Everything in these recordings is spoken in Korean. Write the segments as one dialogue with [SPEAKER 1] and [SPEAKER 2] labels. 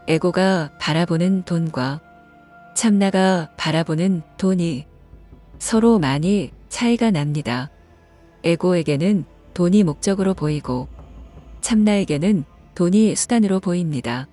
[SPEAKER 1] 에고가 바라보는 돈과 참나가 바라보는 돈이 서로 많이 차이가 납니다. 에고에게는 돈이 목적으로 보이고 참나에게는 돈이 수단으로 보입니다.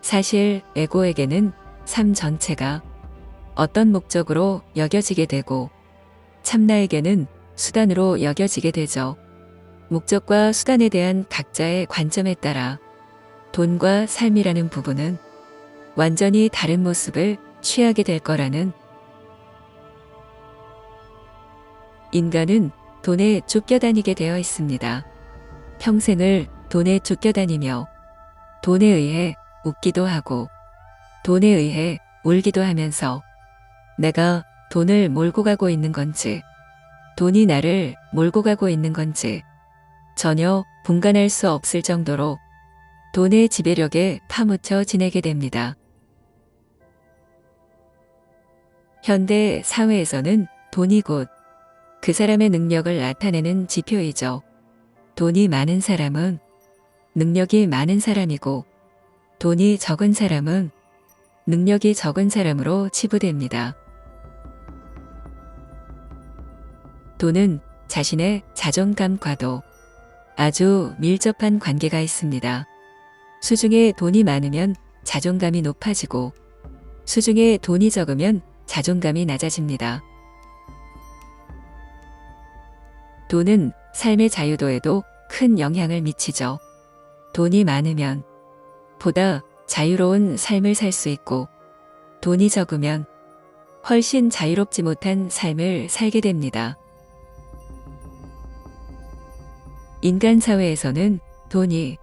[SPEAKER 1] 사실 에고에게는 삶 전체가 어떤 목적으로 여겨지게 되고 참나에게는 수단으로 여겨지게 되죠. 목적과 수단에 대한 각자의 관점에 따라 돈과 삶이라는 부분은 완전히 다른 모습을 취하게 될 거라는. 인간은 돈에 쫓겨다니게 되어 있습니다. 평생을 돈에 쫓겨다니며 돈에 의해 웃기도 하고 돈에 의해 울기도 하면서 내가 돈을 몰고 가고 있는 건지 돈이 나를 몰고 가고 있는 건지 전혀 분간할 수 없을 정도로 돈의 지배력에 파묻혀 지내게 됩니다. 현대 사회에서는 돈이 곧 그 사람의 능력을 나타내는 지표이죠. 돈이 많은 사람은 능력이 많은 사람이고 돈이 적은 사람은 능력이 적은 사람으로 치부됩니다. 돈은 자신의 자존감과도 아주 밀접한 관계가 있습니다. 수중에 돈이 많으면 자존감이 높아지고 수중에 돈이 적으면 자존감이 낮아집니다. 돈은 삶의 자유도에도 큰 영향을 미치죠. 돈이 많으면 보다 자유로운 삶을 살 수 있고 돈이 적으면 훨씬 자유롭지 못한 삶을 살게 됩니다. 인간 사회에서는 돈이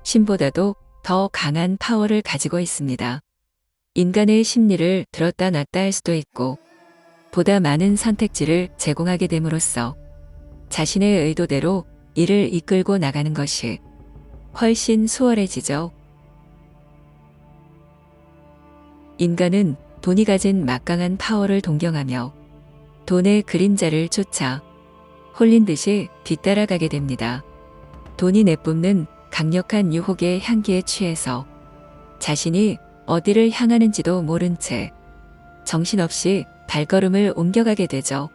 [SPEAKER 1] 신보다도 더 강한 파워를 가지고 있습니다. 인간의 심리를 들었다 놨다 할 수도 있고 보다 많은 선택지를 제공하게 됨으로써 자신의 의도대로 일을 이끌고 나가는 것이 훨씬 수월해지죠. 인간은 돈이 가진 막강한 파워를 동경하며 돈의 그림자를 쫓아 홀린 듯이 뒤따라가게 됩니다. 돈이 내뿜는 강력한 유혹의 향기에 취해서 자신이 어디를 향하는지도 모른 채 정신없이 발걸음을 옮겨가게 되죠.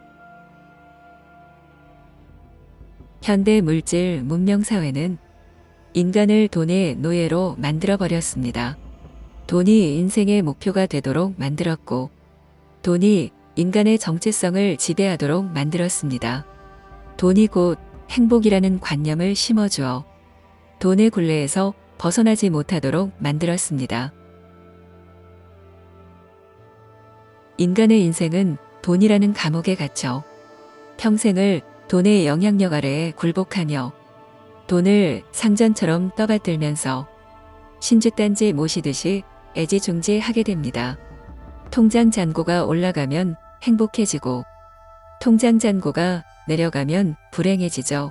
[SPEAKER 1] 현대 물질 문명 사회는 인간을 돈의 노예로 만들어버렸습니다. 돈이 인생의 목표가 되도록 만들었고 돈이 인간의 정체성을 지배하도록 만들었습니다. 돈이 곧 행복이라는 관념을 심어주어 돈의 굴레에서 벗어나지 못하도록 만들었습니다. 인간의 인생은 돈이라는 감옥에 갇혀 평생을 돈의 영향력 아래에 굴복하며 돈을 상전처럼 떠받들면서 신주단지 모시듯이 애지중지하게 됩니다. 통장 잔고가 올라가면 행복해지고 통장 잔고가 내려가면 불행해지죠.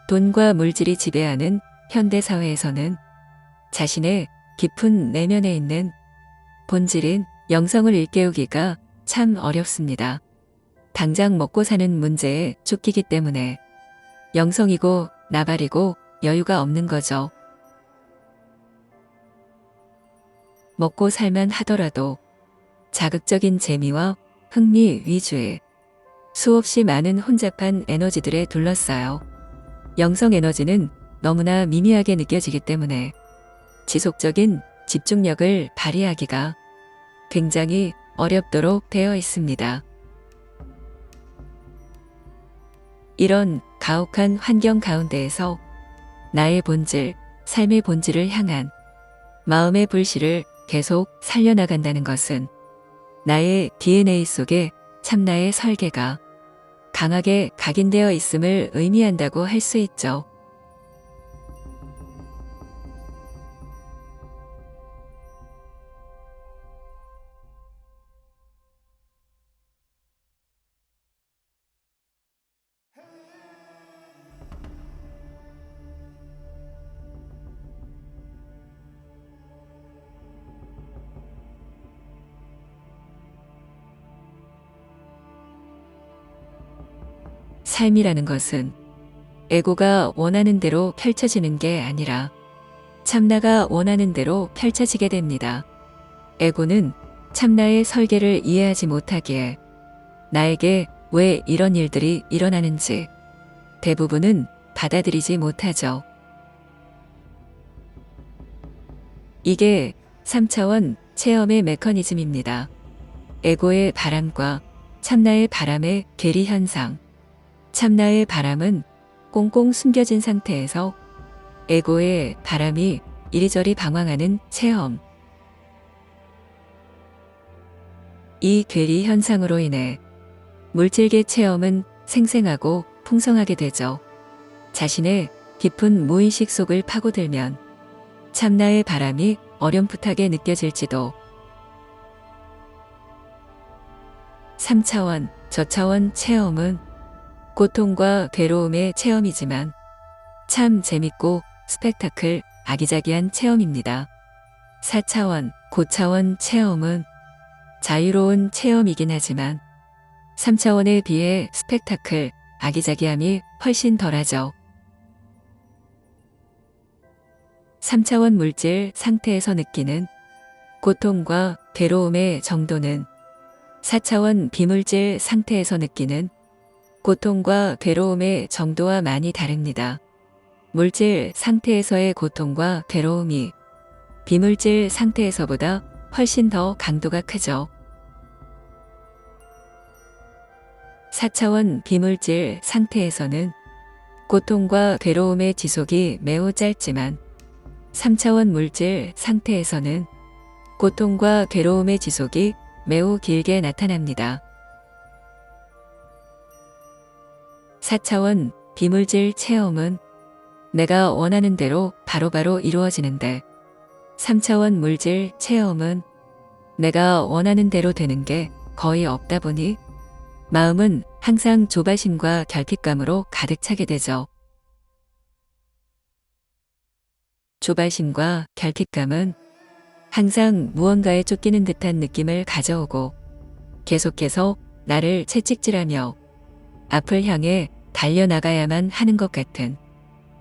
[SPEAKER 1] 돈과 물질이 지배하는 현대사회에서는 자신의 깊은 내면에 있는 본질인 영성을 일깨우기가 참 어렵습니다. 당장 먹고 사는 문제에 쫓기기 때문에 영성이고 나발이고 여유가 없는 거죠. 먹고 살만 하더라도 자극적인 재미와 흥미 위주의 수없이 많은 혼잡한 에너지들에 둘러싸여 영성 에너지는 너무나 미미하게 느껴지기 때문에 지속적인 집중력을 발휘하기가 굉장히 어렵도록 되어 있습니다. 이런 가혹한 환경 가운데에서 나의 본질, 삶의 본질을 향한 마음의 불씨를 계속 살려나간다는 것은 나의 DNA 속에 참나의 설계가 강하게 각인되어 있음을 의미한다고 할 수 있죠. 삶이라는 것은 에고가 원하는 대로 펼쳐지는 게 아니라 참나가 원하는 대로 펼쳐지게 됩니다. 에고는 참나의 설계를 이해하지 못하기에 나에게 왜 이런 일들이 일어나는지 대부분은 받아들이지 못하죠. 이게 3차원 체험의 메커니즘입니다. 에고의 바람과 참나의 바람의 괴리 현상. 참나의 바람은 꽁꽁 숨겨진 상태에서 에고의 바람이 이리저리 방황하는 체험. 이 괴리 현상으로 인해 물질계 체험은 생생하고 풍성하게 되죠. 자신의 깊은 무의식 속을 파고들면 참나의 바람이 어렴풋하게 느껴질지도. 3차원, 저차원 체험은 고통과 괴로움의 체험이지만 참 재밌고 스펙타클, 아기자기한 체험입니다. 4차원, 고차원 체험은 자유로운 체험이긴 하지만 3차원에 비해 스펙타클, 아기자기함이 훨씬 덜하죠. 3차원 물질 상태에서 느끼는 고통과 괴로움의 정도는 4차원 비물질 상태에서 느끼는 고통과 괴로움의 정도와 많이 다릅니다. 물질 상태에서의 고통과 괴로움이 비물질 상태에서보다 훨씬 더 강도가 크죠. 4차원 비물질 상태에서는 고통과 괴로움의 지속이 매우 짧지만 3차원 물질 상태에서는 고통과 괴로움의 지속이 매우 길게 나타납니다. 4차원 비물질 체험은 내가 원하는 대로 바로바로 이루어지는데 3차원 물질 체험은 내가 원하는 대로 되는 게 거의 없다 보니 마음은 항상 조바심과 결핍감으로 가득 차게 되죠. 조바심과 결핍감은 항상 무언가에 쫓기는 듯한 느낌을 가져오고 계속해서 나를 채찍질하며 앞을 향해 달려나가야만 하는 것 같은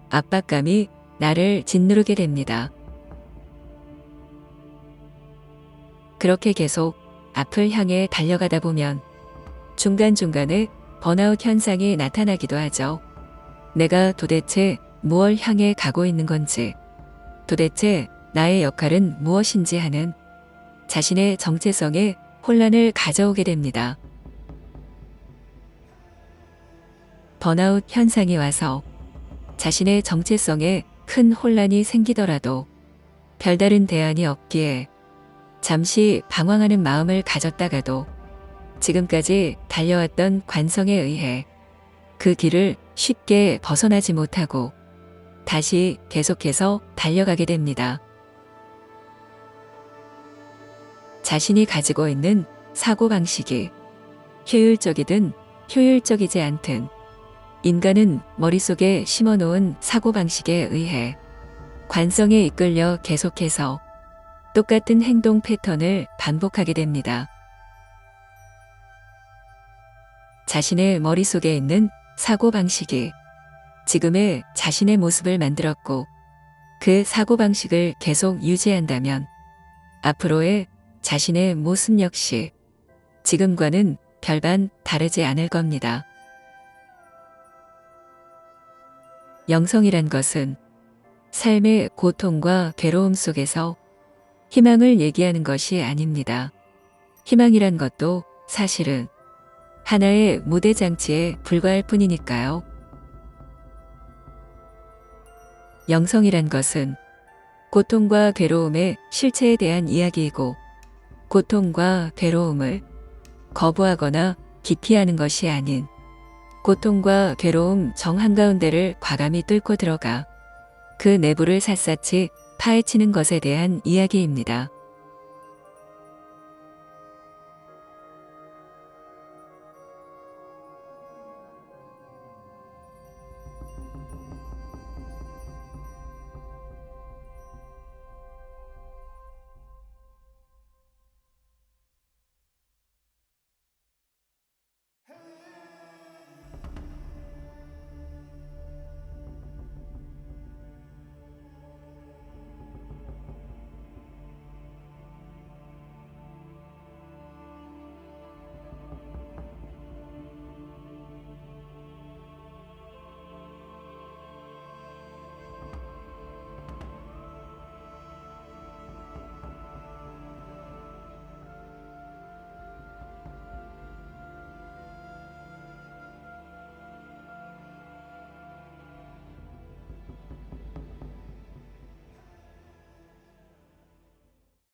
[SPEAKER 1] 압박감이 나를 짓누르게 됩니다. 그렇게 계속 앞을 향해 달려가다 보면 중간중간에 번아웃 현상이 나타나기도 하죠. 내가 도대체 무엇을 향해 가고 있는 건지, 도대체 나의 역할은 무엇인지 하는 자신의 정체성에 혼란을 가져오게 됩니다. 번아웃 현상이 와서 자신의 정체성에 큰 혼란이 생기더라도 별다른 대안이 없기에 잠시 방황하는 마음을 가졌다가도 지금까지 달려왔던 관성에 의해 그 길을 쉽게 벗어나지 못하고 다시 계속해서 달려가게 됩니다. 자신이 가지고 있는 사고방식이 효율적이든 효율적이지 않든 인간은 머릿속에 심어놓은 사고방식에 의해 관성에 이끌려 계속해서 똑같은 행동 패턴을 반복하게 됩니다. 자신의 머릿속에 있는 사고방식이 지금의 자신의 모습을 만들었고 그 사고방식을 계속 유지한다면 앞으로의 자신의 모습 역시 지금과는 별반 다르지 않을 겁니다. 영성이란 것은 삶의 고통과 괴로움 속에서 희망을 얘기하는 것이 아닙니다. 희망이란 것도 사실은 하나의 무대장치에 불과할 뿐이니까요. 영성이란 것은 고통과 괴로움의 실체에 대한 이야기이고 고통과 괴로움을 거부하거나 기피하는 것이 아닌 고통과 괴로움 정 한가운데를 과감히 뚫고 들어가 그 내부를 샅샅이 파헤치는 것에 대한 이야기입니다.